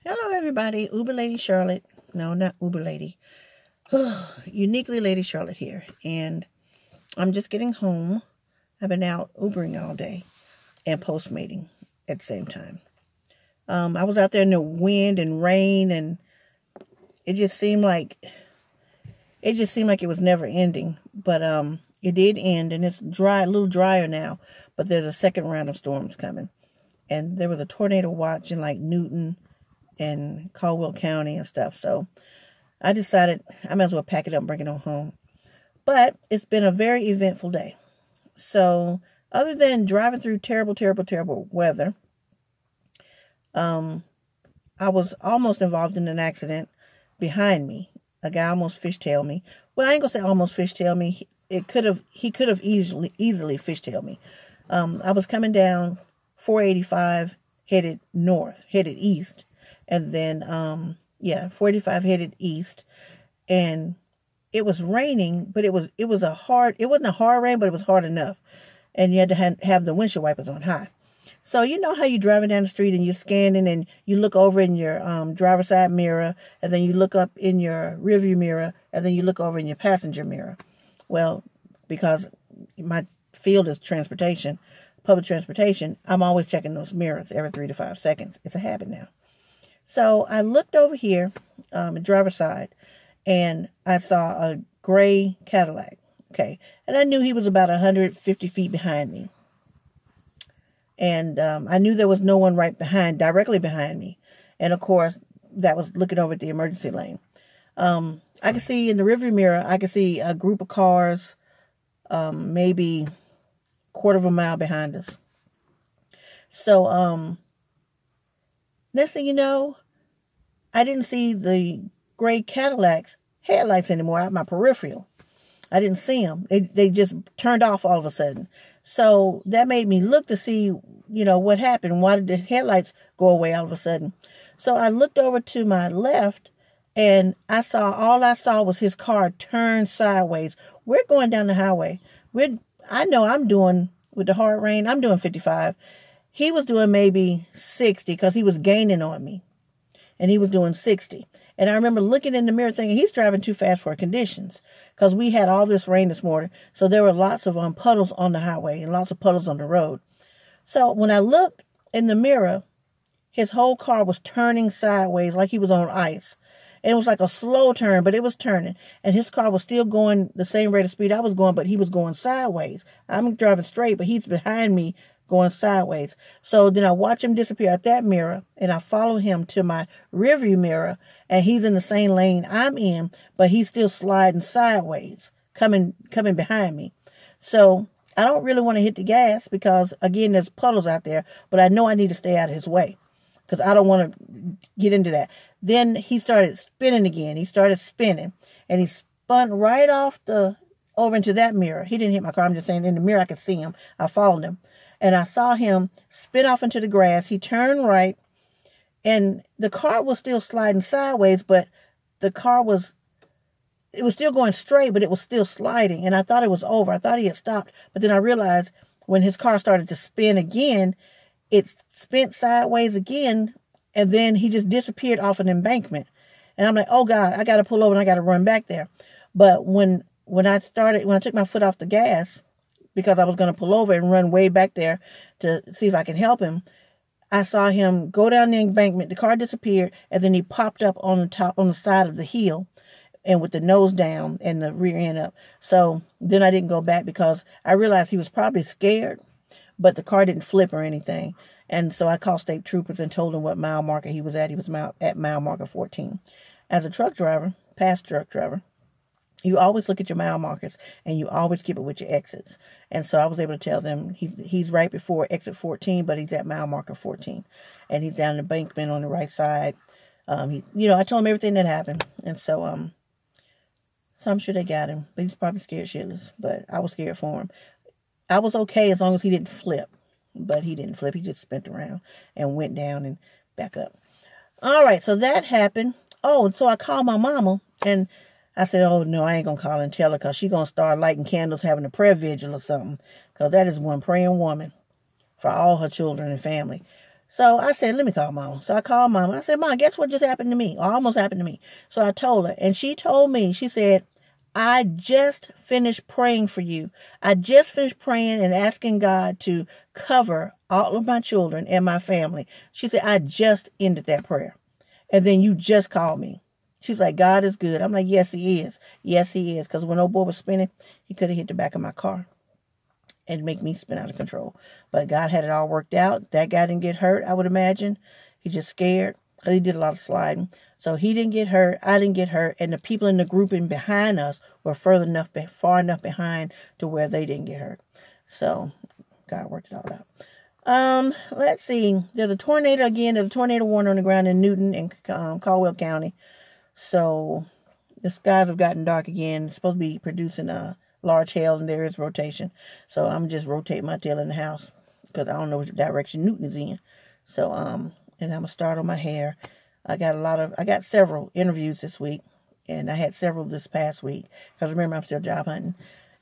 Hello, everybody. Uber Lady Charlotte. No, not Uber Lady. Uniquely Lady Charlotte here. And I'm just getting home. I've been out Ubering all day and Postmating at the same time. I was out there in the wind and rain, and it just seemed like it was never ending. But it did end, and it's dry, a little drier now. But there's a second round of storms coming. And there was a tornado watch in like Newton and Caldwell County and stuff. So I decided I might as well pack it up and bring it on home. But it's been a very eventful day. So other than driving through terrible, terrible, terrible weather, I was almost involved in an accident behind me. A guy almost fishtailed me. Well, I ain't gonna say almost fishtailed me. He could have easily fishtailed me. I was coming down 485 headed east. And then, 485 headed east, and it was raining, but it wasn't a hard rain, but it was hard enough. And you had to have the windshield wipers on high. So you know how you're driving down the street and you're scanning and you look over in your driver's side mirror, and then you look up in your rearview mirror, and then you look over in your passenger mirror. Well, because my field is transportation, public transportation, I'm always checking those mirrors every 3 to 5 seconds. It's a habit now. So I looked over here, driver's side, and I saw a gray Cadillac. Okay. And I knew he was about 150 feet behind me. And I knew there was no one directly behind me. And of course, that was looking over at the emergency lane. I could see in the rearview mirror, I could see a group of cars, maybe quarter of a mile behind us. So, next thing you know, I didn't see the gray Cadillac's headlights anymore out my peripheral. I didn't see them. They just turned off all of a sudden. So that made me look to see, what happened. Why did the headlights go away all of a sudden? So I looked over to my left, and all I saw was his car turn sideways. We're going down the highway. I know I'm doing, with the hard rain, I'm doing 55. He was doing maybe 60 because he was gaining on me. And he was doing 60. And I remember looking in the mirror thinking, he's driving too fast for conditions. Because we had all this rain this morning. So there were lots of puddles on the highway and lots of puddles on the road. So when I looked in the mirror, his whole car was turning sideways like he was on ice. And it was like a slow turn, but it was turning. And his car was still going the same rate of speed I was going, but he was going sideways. I'm driving straight, but he's behind me going sideways. So then I watch him disappear at that mirror, and I follow him to my rearview mirror, and he's in the same lane I'm in, but he's still sliding sideways, coming behind me. So I don't really want to hit the gas because, again, there's puddles out there, but I know I need to stay out of his way because I don't want to get into that. Then he started spinning again. He started spinning, and he spun right off over into that mirror. He didn't hit my car. I'm just saying in the mirror I could see him. I followed him. And I saw him spin off into the grass. He turned right, and the car was still sliding sideways, but it was still going straight, but it was still sliding. And I thought it was over. I thought he had stopped. But then I realized when his car started to spin again, it spent sideways again, and then he just disappeared off an embankment. And I'm like, oh God, I got to pull over and I got to run back there. But when I took my foot off the gas, because I was going to pull over and run way back there to see if I can help him, I saw him go down the embankment. The car disappeared, and then he popped up on the side of the hill, and with the nose down and the rear end up. So then I didn't go back because I realized he was probably scared, but the car didn't flip or anything. And so I called state troopers and told them what mile marker he was at. He was at mile marker 14. As a past truck driver, you always look at your mile markers, and you always keep it with your exits. And so I was able to tell them he's right before exit 14, but he's at mile marker 14. And he's down the embankment on the right side. I told him everything that happened. And so I'm sure they got him. But he's probably scared shitless. But I was scared for him. I was okay as long as he didn't flip. But he didn't flip. He just spent around and went down and back up. All right, so that happened. Oh, and so I called my mama, and I said, oh, no, I ain't going to call and tell her because she's going to start lighting candles, having a prayer vigil or something. Because that is one praying woman for all her children and family. So I said, let me call Mama. So I called Mama. I said, Mom, guess what just happened to me? Or almost happened to me. So I told her. And she told me, she said, I just finished praying for you. I just finished praying and asking God to cover all of my children and my family. She said, I just ended that prayer. And then you just called me. She's like, God is good. I'm like, yes, he is. Yes, he is. Because when old boy was spinning, he could have hit the back of my car and make me spin out of control. But God had it all worked out. That guy didn't get hurt, I would imagine. He just scared. He did a lot of sliding. So he didn't get hurt. I didn't get hurt. And the people in the grouping behind us were far enough behind to where they didn't get hurt. So God worked it all out. Let's see. There's a tornado again. There's a tornado warning on the ground in Newton and Caldwell County. So the skies have gotten dark again. It's supposed to be producing a large hail, and there is rotation. So I'm just rotating my tail in the house because I don't know which direction Newton is in. So and I'm gonna start on my hair. I got several interviews this week, and I had several this past week because remember I'm still job hunting.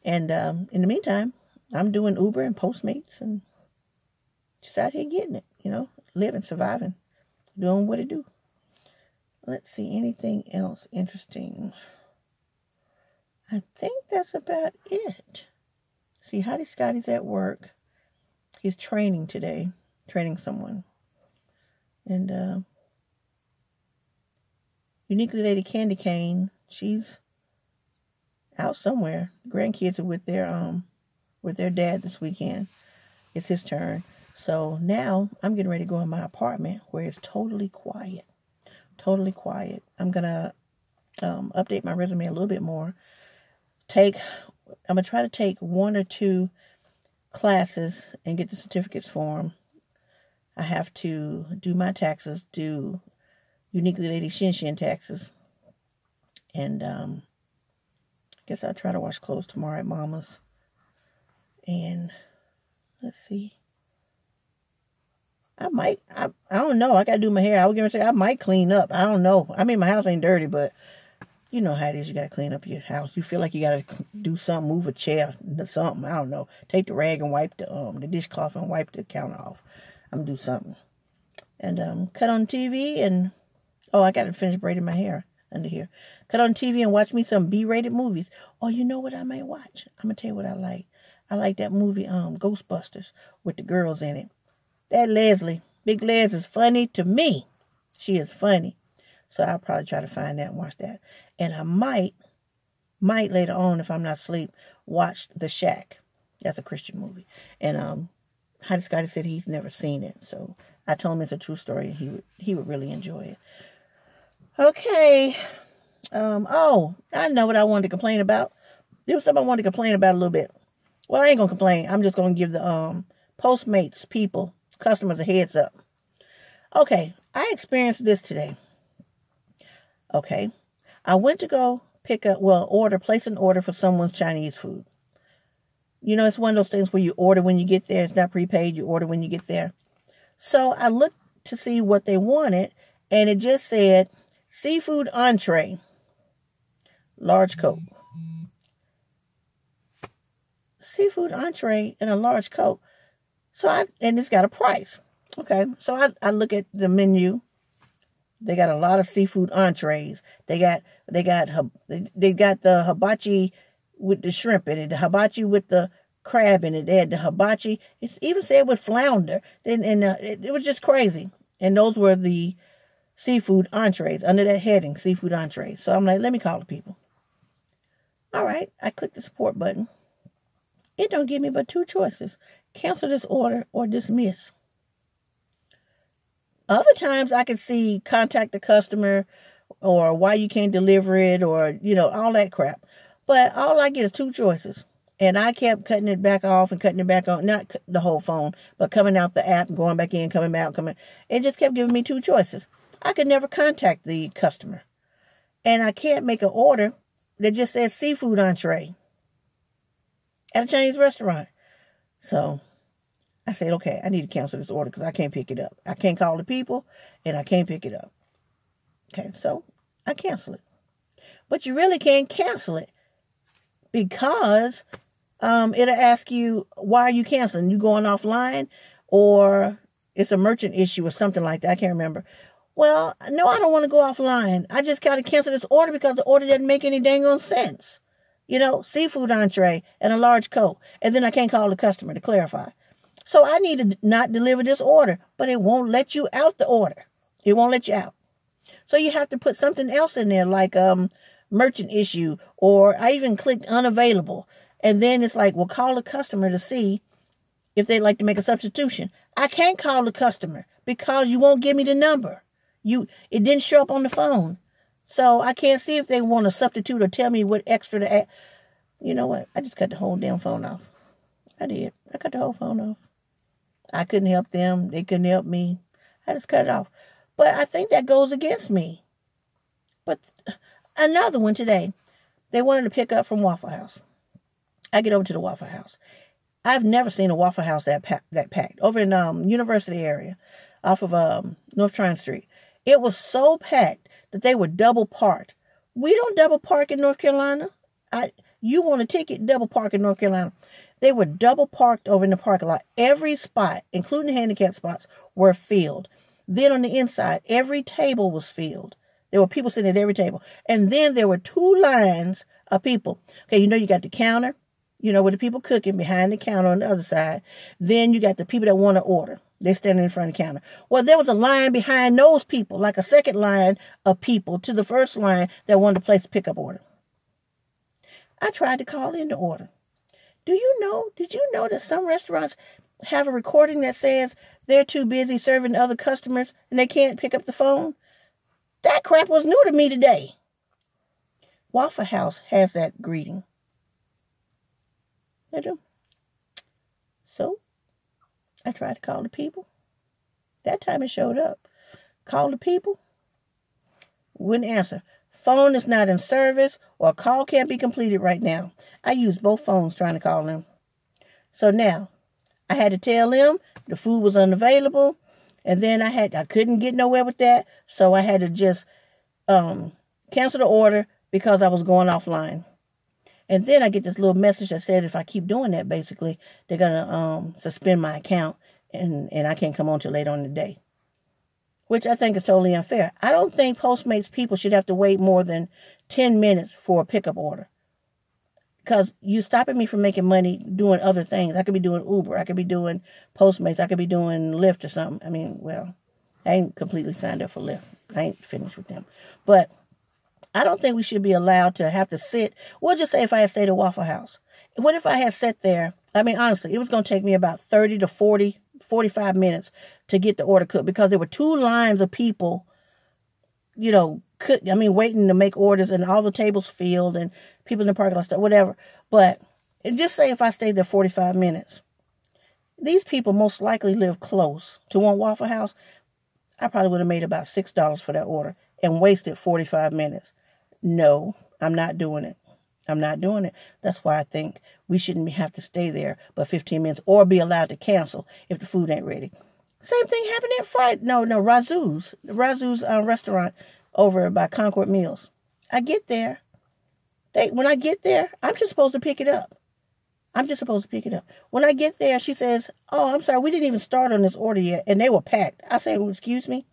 And in the meantime, I'm doing Uber and Postmates and just out here getting it, living, surviving, doing what it do. Let's see, anything else interesting? I think that's about it. See, Hottie Scotty's at work. He's training today, training someone. And Uniquely Lady Candy Cane, she's out somewhere. The grandkids are with their dad this weekend. It's his turn. So now I'm getting ready to go in my apartment where it's totally quiet. Totally quiet. I'm going to update my resume a little bit more. I'm going to try to take 1 or 2 classes and get the certificates for them. I have to do my taxes, do Uniquely Lady Shin taxes. And I guess I'll try to wash clothes tomorrow at Mama's. And let's see. I don't know. I got to do my hair. I was going to say I might clean up. I don't know. I mean, my house ain't dirty, but you know how it is. You got to clean up your house. You feel like you got to do something, move a chair, something. I don't know. Take the rag and wipe the dishcloth and wipe the counter off. I'm going to do something. And cut on TV and, I got to finish braiding my hair under here. Cut on TV and watch me some B-rated movies. Oh, you know what I might watch? I'm going to tell you what I like. I like that movie, Ghostbusters, with the girls in it. That Leslie, Big Les, is funny to me. She is funny. So I'll probably try to find that and watch that. And I might later on, if I'm not asleep, watch The Shack. That's a Christian movie. And Hottie Scotty said he's never seen it. So I told him it's a true story. He would really enjoy it. Okay. I know what I wanted to complain about. There was something I wanted to complain about a little bit. Well, I ain't going to complain. I'm just going to give the Postmates people, customers, a heads up. Okay, I experienced this today. Okay, I went to go place an order for someone's Chinese food. You know, it's one of those things where you order when you get there. It's not prepaid. You order when you get there. So I looked to see what they wanted, and it just said seafood entree, large Coke. Seafood entree and a large Coke. And it's got a price. Okay, so I look at the menu. They got a lot of seafood entrees. They got the hibachi with the shrimp in it, the hibachi with the crab in it. They had the hibachi. It's even said with flounder. It was just crazy. And those were the seafood entrees under that heading, seafood entrees. So I'm like, let me call the people. All right, I click the support button. It don't give me but 2 choices: cancel this order or dismiss. Other times I could see contact the customer or why you can't deliver it or, all that crap. But all I get is 2 choices. And I kept cutting it back off and cutting it back on, not the whole phone, but coming out the app and going back in, coming out, coming. It just kept giving me 2 choices. I could never contact the customer. And I can't make an order that just says seafood entree at a Chinese restaurant. So I said, okay, I need to cancel this order because I can't pick it up. I can't call the people and I can't pick it up. Okay, so I cancel it. But you really can't cancel it because it'll ask you, why are you canceling? You going offline or it's a merchant issue or something like that. I can't remember. Well, no, I don't want to go offline. I just got to cancel this order because the order doesn't make any dang on sense. You know, seafood entree and a large Coke. And then I can't call the customer to clarify. So I need to not deliver this order, but it won't let you out the order. It won't let you out. So you have to put something else in there like merchant issue, or I even clicked unavailable. And then it's like, well, call the customer to see if they'd like to make a substitution. I can't call the customer because you won't give me the number. It didn't show up on the phone. So I can't see if they want to substitute or tell me what extra to add. You know what? I just cut the whole damn phone off. I did. I cut the whole phone off. I couldn't help them. They couldn't help me. I just cut it off. But I think that goes against me. But another one today. They wanted to pick up from Waffle House. I get over to the Waffle House. I've never seen a Waffle House that packed. Over in University area, off of North Tryon Street. It was so packed that they were double parked. We don't double park in North Carolina. You want a ticket, double park in North Carolina. They were double parked over in the parking lot. Every spot, including the handicap spots, were filled. Then on the inside, every table was filled. There were people sitting at every table. And then there were 2 lines of people. Okay, you know you got the counter, you know, with the people cooking behind the counter on the other side. Then you got the people that want to order. They're standing in front of the counter. Well, there was a line behind those people, like a second line of people to the first line that wanted to place a pickup order. I tried to call in the order. Did you know that some restaurants have a recording that says they're too busy serving other customers and they can't pick up the phone? That crap was new to me today. Waffle House has that greeting. They do. So, I tried to call the people. That time it showed up. Call the people. Wouldn't answer. Phone is not in service, or a call can't be completed right now. I used both phones trying to call them. So now, I had to tell them the food was unavailable, and then I couldn't get nowhere with that, so I had to just cancel the order because I was going offline. And then I get this little message that said if I keep doing that, basically, they're going to suspend my account, and I can't come on till later on in the day. Which I think is totally unfair. I don't think Postmates people should have to wait more than 10 minutes for a pickup order. Because you're stopping me from making money doing other things. I could be doing Uber. I could be doing Postmates. I could be doing Lyft or something. I mean, well, I ain't completely signed up for Lyft. I ain't finished with them. But I don't think we should be allowed to have to sit. We'll just say if I had stayed at Waffle House. What if I had sat there? I mean, honestly, it was going to take me about 30 to 40, 45 minutes to get the order cooked because there were 2 lines of people, you know, waiting to make orders and all the tables filled and people in the parking lot, whatever. But just say if I stayed there 45 minutes, these people most likely live close to one Waffle House. I probably would have made about $6 for that order and wasted 45 minutes. No, I'm not doing it. I'm not doing it. That's why I think we shouldn't have to stay there but 15 minutes or be allowed to cancel if the food ain't ready. Same thing happened at Razoo's restaurant over by Concord Mills. I get there. When I get there, I'm just supposed to pick it up. When I get there, she says, "Oh, I'm sorry, we didn't even start on this order yet," and they were packed. I said, "Well, excuse me?"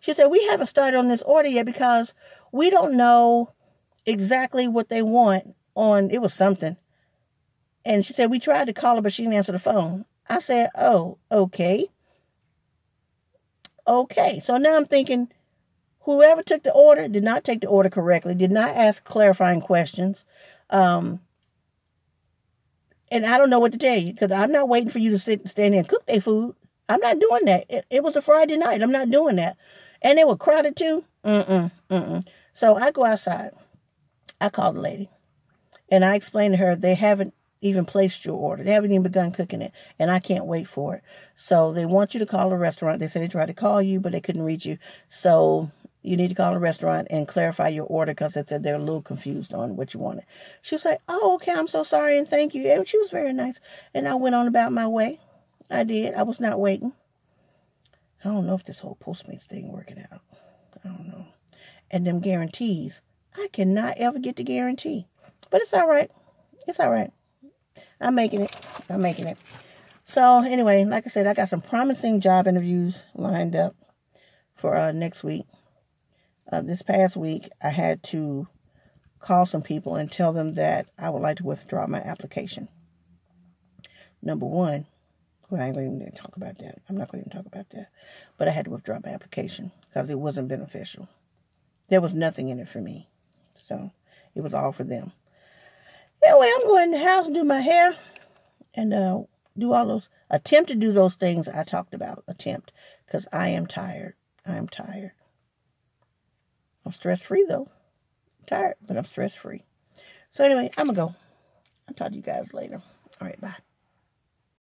She said, "We haven't started on this order yet because we don't know exactly what they want on," it was something. And she said, "We tried to call her, but she didn't answer the phone." I said, "Oh, okay. Okay." So now I'm thinking, whoever took the order did not take the order correctly, did not ask clarifying questions. And I don't know what to tell you because I'm not waiting for you to stand there and cook their food. I'm not doing that. It was a Friday night. I'm not doing that. And they were crowded too. So I go outside. I call the lady. And I explain to her they haven't even placed your order. They haven't even begun cooking it. And I can't wait for it. So they want you to call the restaurant. They said they tried to call you, but they couldn't reach you. So you need to call the restaurant and clarify your order because they said they're a little confused on what you wanted. She was like, "Oh, okay, I'm so sorry and thank you." And she was very nice. And I went on about my way. I did. I was not waiting. I don't know if this whole Postmates thing working out. I don't know. And them guarantees. I cannot ever get the guarantee. But it's all right. It's all right. I'm making it. So anyway, like I said, I got some promising job interviews lined up for next week. This past week, I had to call some people and tell them that I would like to withdraw my application. Number one, well, I ain't going to even talk about that. I'm not going to even talk about that. But I had to withdraw my application because it wasn't beneficial. There was nothing in it for me. So it was all for them. Anyway, I'm going in the house and do my hair and attempt to do those things I talked about. Because I am tired. I am tired. I'm stress-free, though. I'm tired, but I'm stress-free. So anyway, I'm going to go. I'll talk to you guys later. All right, bye.